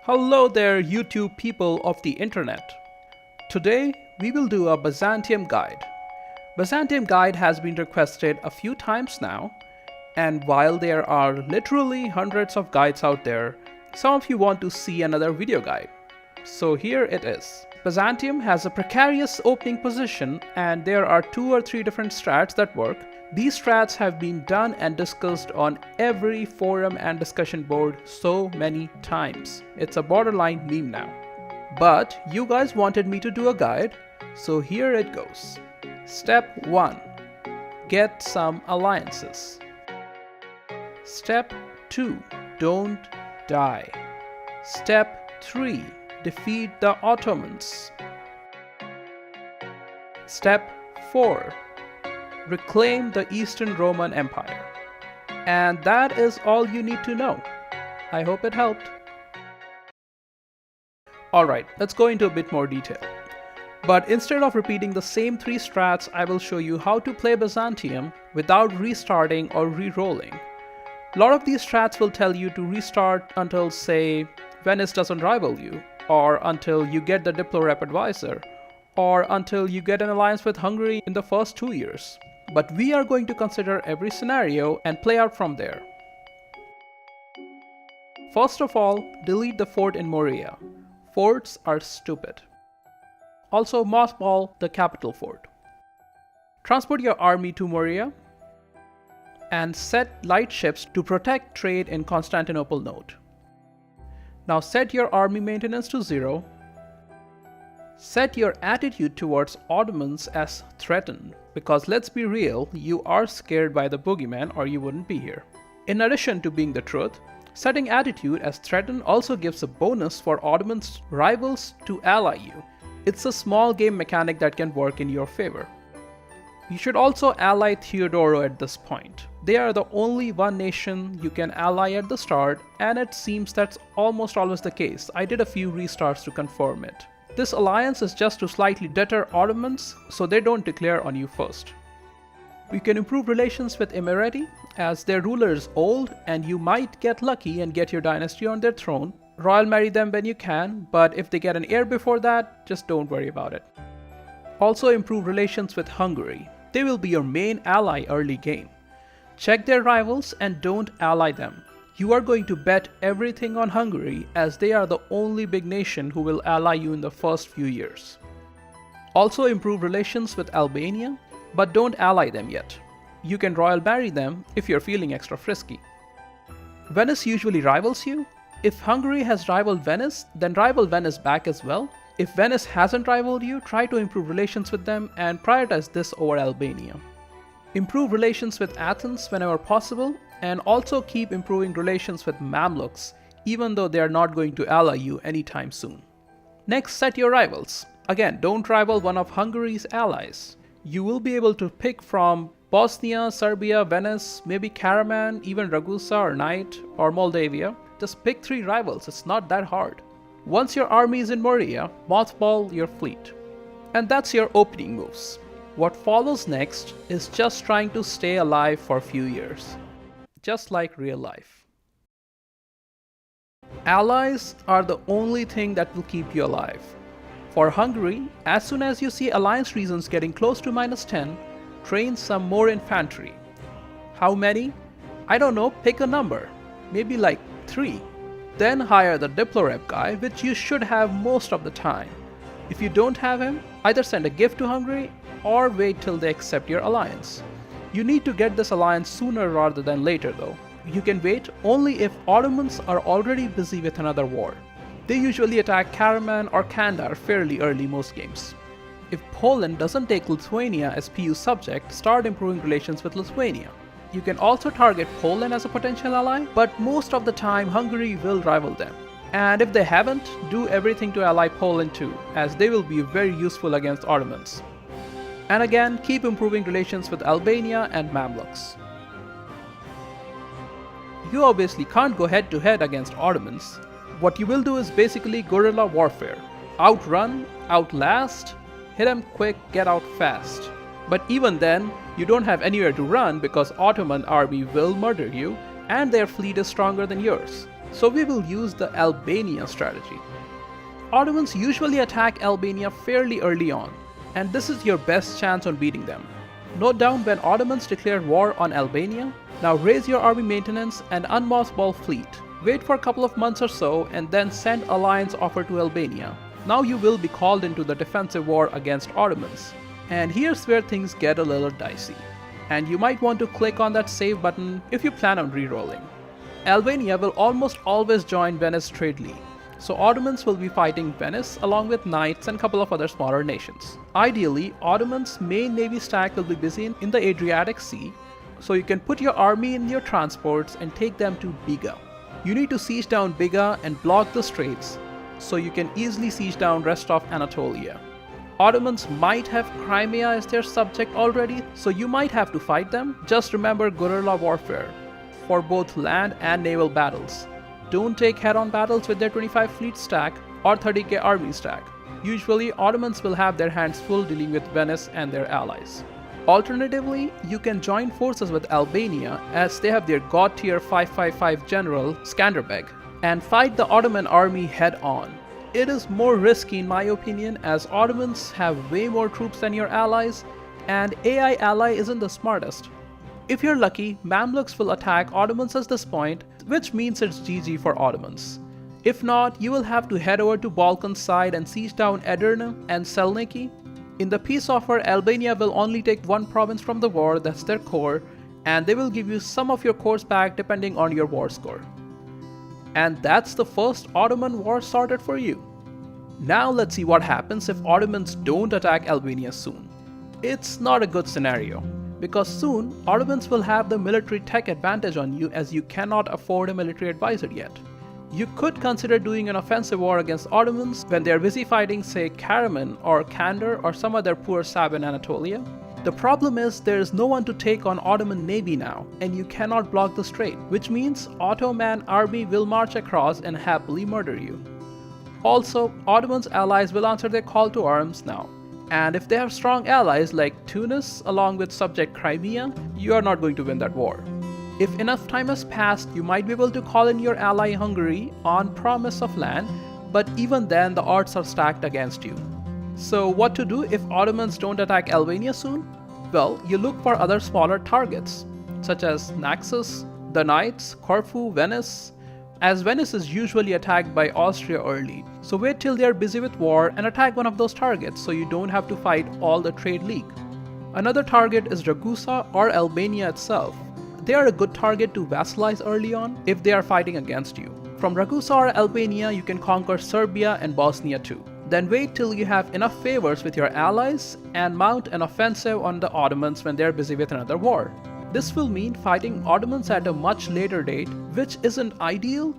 Hello there, YouTube people of the internet. Today we will do a Byzantium guide. Byzantium guide has been requested a few times now, and while there are literally hundreds of guides out there, some of you want to see another video guide. So here it is. Byzantium has a precarious opening position and there are 2 or 3 different strats that work. These strats have been done and discussed on every forum and discussion board so many times. It's a borderline meme now. But you guys wanted me to do a guide, so here it goes. Step 1. Get some alliances. Step 2. Don't die. Step 3. Defeat the Ottomans. Step 4. Reclaim the Eastern Roman Empire. And that is all you need to know. I hope it helped. Alright, let's go into a bit more detail. But instead of repeating the same 3 strats, I will show you how to play Byzantium without restarting or re-rolling. A lot of these strats will tell you to restart until, say, Venice doesn't rival you, or until you get the Diplorep advisor, or until you get an alliance with Hungary in the first 2 years. But we are going to consider every scenario and play out from there. First of all, delete the fort in Morea. Forts are stupid. Also mothball the capital fort. Transport your army to Morea and set light ships to protect trade in Constantinople node. Now set your army maintenance to 0. Set your attitude towards Ottomans as threatened, because let's be real, you are scared by the boogeyman or you wouldn't be here. In addition to being the truth, setting attitude as threatened also gives a bonus for Ottomans rivals to ally you. It's a small game mechanic that can work in your favor. You should also ally Theodoro at this point. They are the only one nation you can ally at the start, and it seems that's almost always the case. I did a few restarts to confirm it. This alliance is just to slightly deter Ottomans so they don't declare on you first. You can improve relations with Emirati as their ruler is old and you might get lucky and get your dynasty on their throne. Royal marry them when you can, but if they get an heir before that, just don't worry about it. Also improve relations with Hungary. They will be your main ally early game. Check their rivals and don't ally them. You are going to bet everything on Hungary as they are the only big nation who will ally you in the first few years. Also improve relations with Albania, but don't ally them yet. You can royal marry them if you're feeling extra frisky. Venice usually rivals you. If Hungary has rivaled Venice, then rival Venice back as well. If Venice hasn't rivaled you, try to improve relations with them and prioritize this over Albania. Improve relations with Athens whenever possible, and also keep improving relations with Mamluks, even though they are not going to ally you anytime soon. Next, set your rivals. Again, don't rival one of Hungary's allies. You will be able to pick from Bosnia, Serbia, Venice, maybe Karaman, even Ragusa or Knight or Moldavia. Just pick 3 rivals, it's not that hard. Once your army is in Morea, mothball your fleet. And that's your opening moves. What follows next is just trying to stay alive for a few years. Just like real life. Allies are the only thing that will keep you alive. For Hungary, as soon as you see alliance reasons getting close to -10, train some more infantry. How many? I don't know, pick a number. Maybe like 3. Then hire the Diplorep guy, which you should have most of the time. If you don't have him, either send a gift to Hungary or wait till they accept your alliance. You need to get this alliance sooner rather than later though. You can wait only if Ottomans are already busy with another war. They usually attack Karaman or Kandar fairly early most games. If Poland doesn't take Lithuania as PU subject, start improving relations with Lithuania. You can also target Poland as a potential ally, but most of the time Hungary will rival them. And if they haven't, do everything to ally Poland too, as they will be very useful against Ottomans. And again, keep improving relations with Albania and Mamluks. You obviously can't go head to head against Ottomans. What you will do is basically guerrilla warfare. Outrun, outlast, hit them quick, get out fast. But even then, you don't have anywhere to run because Ottoman army will murder you and their fleet is stronger than yours. So we will use the Albanian strategy. Ottomans usually attack Albania fairly early on, and this is your best chance on beating them. Note down when Ottomans declare war on Albania, now raise your army maintenance and unmothball fleet. Wait for a couple of months or so and then send alliance offer to Albania. Now you will be called into the defensive war against Ottomans. And here's where things get a little dicey. And you might want to click on that save button if you plan on rerolling. Albania will almost always join Venice Trade League. So Ottomans will be fighting Venice along with knights and a couple of other smaller nations. Ideally, Ottomans' main navy stack will be busy in the Adriatic Sea, so you can put your army in your transports and take them to Biga. You need to siege down Biga and block the straits, so you can easily siege down rest of Anatolia. Ottomans might have Crimea as their subject already, so you might have to fight them. Just remember guerrilla warfare for both land and naval battles. Don't take head-on battles with their 25 fleet stack or 30k army stack. Usually, Ottomans will have their hands full dealing with Venice and their allies. Alternatively, you can join forces with Albania as they have their god tier 555 general Skanderbeg and fight the Ottoman army head-on. It is more risky in my opinion as Ottomans have way more troops than your allies and AI ally isn't the smartest. If you're lucky, Mamluks will attack Ottomans at this point, which means it's GG for Ottomans. If not, you will have to head over to Balkan's side and siege down Edirne and Saloniki. In the peace offer, Albania will only take one province from the war, that's their core, and they will give you some of your cores back depending on your war score. And that's the first Ottoman war sorted for you. Now let's see what happens if Ottomans don't attack Albania soon. It's not a good scenario, because soon Ottomans will have the military tech advantage on you as you cannot afford a military advisor yet. You could consider doing an offensive war against Ottomans when they are busy fighting say Karaman or Kandar or some other poor Sab in Anatolia. The problem is there is no one to take on Ottoman navy now and you cannot block the strait, which means Ottoman army will march across and happily murder you. Also, Ottomans allies will answer their call to arms now. And if they have strong allies like Tunis along with subject Crimea, you are not going to win that war. If enough time has passed, you might be able to call in your ally Hungary on promise of land, but even then the odds are stacked against you. So what to do if Ottomans don't attack Albania soon? Well, you look for other smaller targets, such as Naxos, the Knights, Corfu, Venice, as Venice is usually attacked by Austria early, so wait till they are busy with war and attack one of those targets so you don't have to fight all the trade league. Another target is Ragusa or Albania itself. They are a good target to vassalize early on if they are fighting against you. From Ragusa or Albania you can conquer Serbia and Bosnia too. Then wait till you have enough favors with your allies and mount an offensive on the Ottomans when they are busy with another war. This will mean fighting Ottomans at a much later date, which isn't ideal,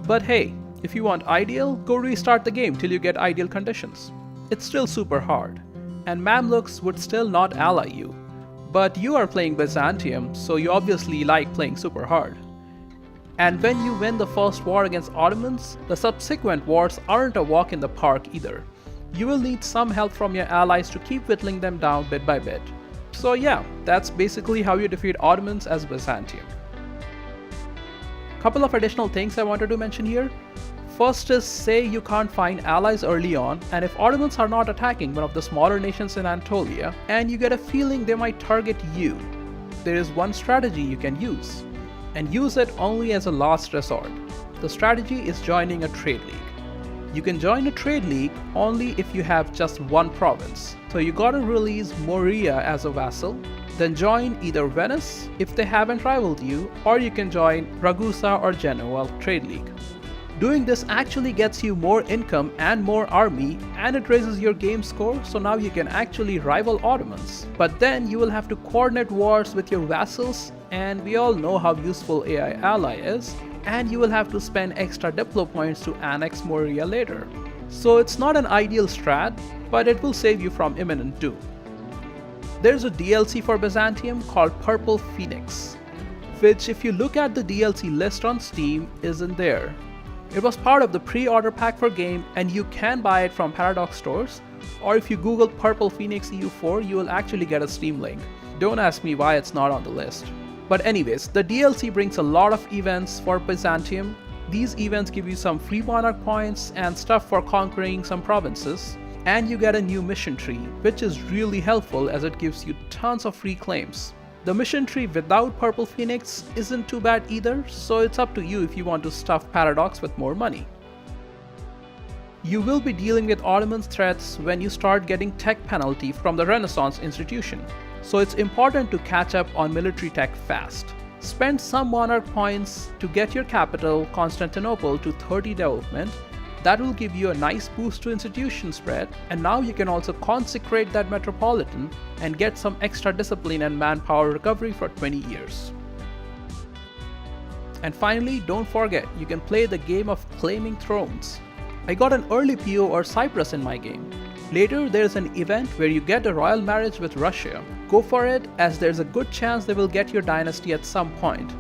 but hey, if you want ideal, go restart the game till you get ideal conditions. It's still super hard, and Mamluks would still not ally you, but you are playing Byzantium, so you obviously like playing super hard. And when you win the first war against Ottomans, the subsequent wars aren't a walk in the park either. You will need some help from your allies to keep whittling them down bit by bit. So yeah, that's basically how you defeat Ottomans as Byzantium. Couple of additional things I wanted to mention here. First is, say you can't find allies early on, and if Ottomans are not attacking one of the smaller nations in Anatolia, and you get a feeling they might target you, there is one strategy you can use, and use it only as a last resort. The strategy is joining a trade league. You can join a trade league only if you have just one province. So you gotta release Morea as a vassal, then join either Venice if they haven't rivaled you, or you can join Ragusa or Genoa trade league. Doing this actually gets you more income and more army, and it raises your game score, so now you can actually rival Ottomans. But then you will have to coordinate wars with your vassals, and we all know how useful AI ally is, and you will have to spend extra diplo points to annex Morea later. So it's not an ideal strat, but it will save you from imminent doom. There's a DLC for Byzantium called Purple Phoenix, which if you look at the DLC list on Steam isn't there. It was part of the pre-order pack for game and you can buy it from Paradox stores, or if you Google Purple Phoenix EU4 you will actually get a Steam link. Don't ask me why it's not on the list. But anyways, the DLC brings a lot of events for Byzantium, These events give you some free monarch points and stuff for conquering some provinces, and you get a new mission tree, which is really helpful as it gives you tons of free claims. The mission tree without Purple Phoenix isn't too bad either, so it's up to you if you want to stuff Paradox with more money. You will be dealing with Ottoman's threats when you start getting tech penalty from the Renaissance institution, so it's important to catch up on military tech fast. Spend some monarch points to get your capital, Constantinople, to 30 development. That will give you a nice boost to institution spread, and now you can also consecrate that metropolitan and get some extra discipline and manpower recovery for 20 years. And finally, don't forget, you can play the game of claiming thrones. I got an early PO or Cyprus in my game. Later, there's an event where you get a royal marriage with Russia. Go for it, as there's a good chance they will get your dynasty at some point.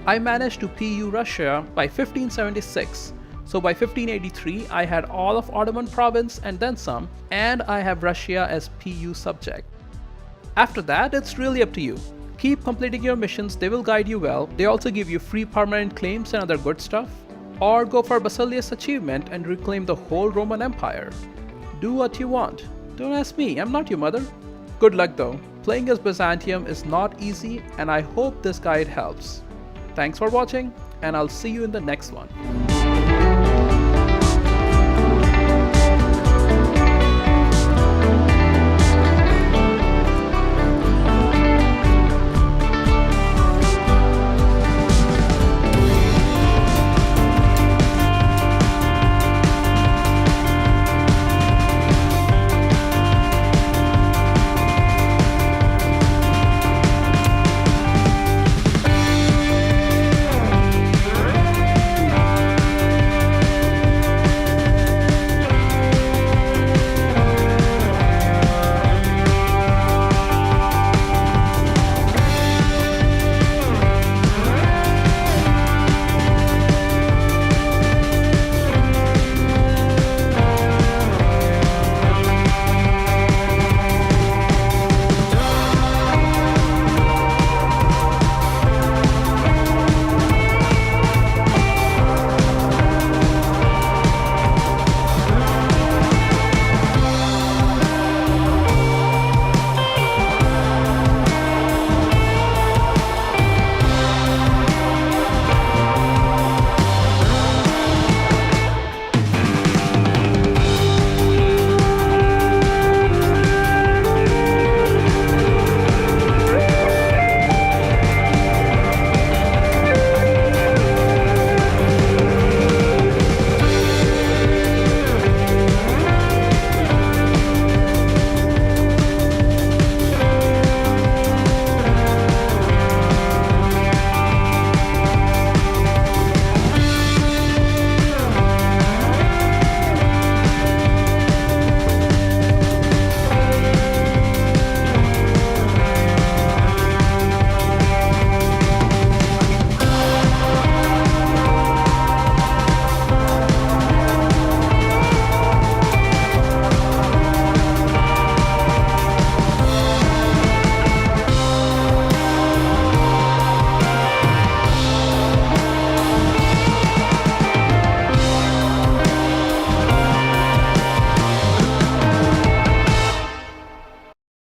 I managed to PU Russia by 1576, so by 1583 I had all of Ottoman province and then some, and I have Russia as PU subject. After that, it's really up to you. Keep completing your missions, they will guide you well. They also give you free permanent claims and other good stuff. Or go for Basileus achievement and reclaim the whole Roman Empire. Do what you want. Don't ask me, I'm not your mother. Good luck though. Playing as Byzantium is not easy, and I hope this guide helps. Thanks for watching, and I'll see you in the next one.